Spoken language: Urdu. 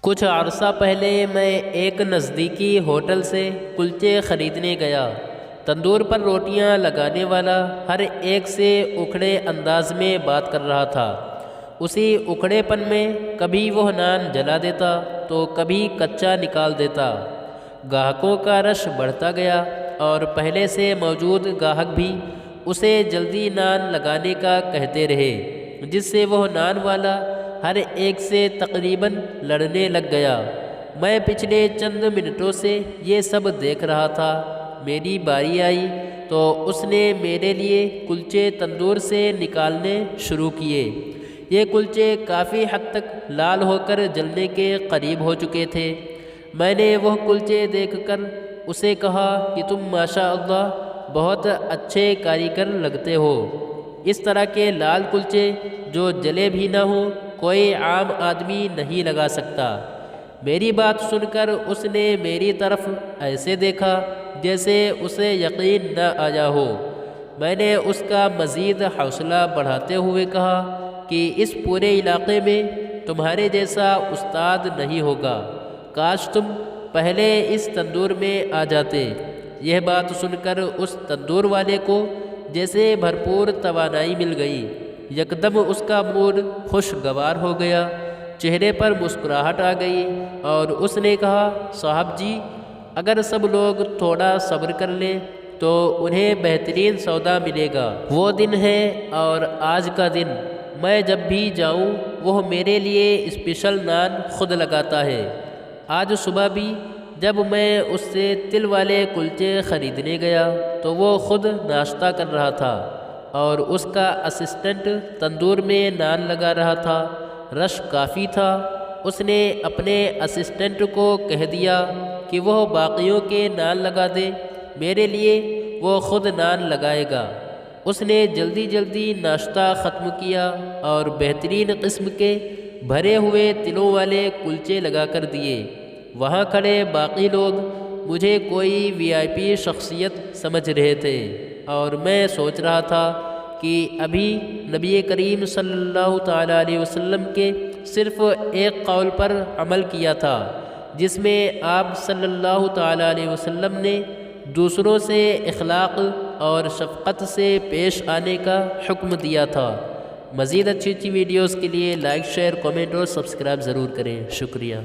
کچھ عرصہ پہلے میں ایک نزدیکی ہوٹل سے کلچے خریدنے گیا۔ تندور پر روٹیاں لگانے والا ہر ایک سے اکھڑے انداز میں بات کر رہا تھا۔ اسی اکھڑے پن میں کبھی وہ نان جلا دیتا تو کبھی کچا نکال دیتا۔ گاہکوں کا رش بڑھتا گیا اور پہلے سے موجود گاہک بھی اسے جلدی نان لگانے کا کہتے رہے، جس سے وہ نان والا ہر ایک سے تقریباً لڑنے لگ گیا۔ میں پچھلے چند منٹوں سے یہ سب دیکھ رہا تھا۔ میری باری آئی تو اس نے میرے لیے کلچے تندور سے نکالنے شروع کیے۔ یہ کلچے کافی حد تک لال ہو کر جلنے کے قریب ہو چکے تھے۔ میں نے وہ کلچے دیکھ کر اسے کہا کہ تم ماشاء اللہ بہت اچھے کاریگر لگتے ہو۔ اس طرح کے لال کلچے جو جلے بھی نہ ہوں کوئی عام آدمی نہیں لگا سکتا۔ میری بات سن کر اس نے میری طرف ایسے دیکھا جیسے اسے یقین نہ آیا ہو۔ میں نے اس کا مزید حوصلہ بڑھاتے ہوئے کہا کہ اس پورے علاقے میں تمہارے جیسا استاد نہیں ہوگا، کاش تم پہلے اس تندور میں آ جاتے۔ یہ بات سن کر اس تندور والے کو جیسے بھرپور توانائی مل گئی۔ یکدم اس کا موڈ خوشگوار ہو گیا، چہرے پر مسکراہٹ آ گئی اور اس نے کہا، صاحب جی، اگر سب لوگ تھوڑا صبر کر لیں تو انہیں بہترین سودا ملے گا۔ وہ دن ہے اور آج کا دن، میں جب بھی جاؤں وہ میرے لیے اسپیشل نان خود لگاتا ہے۔ آج صبح بھی جب میں اس سے تل والے کلچے خریدنے گیا تو وہ خود ناشتہ کر رہا تھا اور اس کا اسسٹنٹ تندور میں نان لگا رہا تھا۔ رش کافی تھا۔ اس نے اپنے اسسٹنٹ کو کہہ دیا کہ وہ باقیوں کے نان لگا دے، میرے لیے وہ خود نان لگائے گا۔ اس نے جلدی جلدی ناشتہ ختم کیا اور بہترین قسم کے بھرے ہوئے تلوں والے کلچے لگا کر دیے۔ وہاں کھڑے باقی لوگ مجھے کوئی وی آئی پی شخصیت سمجھ رہے تھے اور میں سوچ رہا تھا کہ ابھی نبی کریم صلی اللہ تعالیٰ علیہ وسلم کے صرف ایک قول پر عمل کیا تھا، جس میں آپ صلی اللہ تعالیٰ علیہ وسلم نے دوسروں سے اخلاق اور شفقت سے پیش آنے کا حکم دیا تھا۔ مزید اچھی ویڈیوز کے لیے لائک، شیئر، کامنٹ اور سبسکرائب ضرور کریں۔ شکریہ۔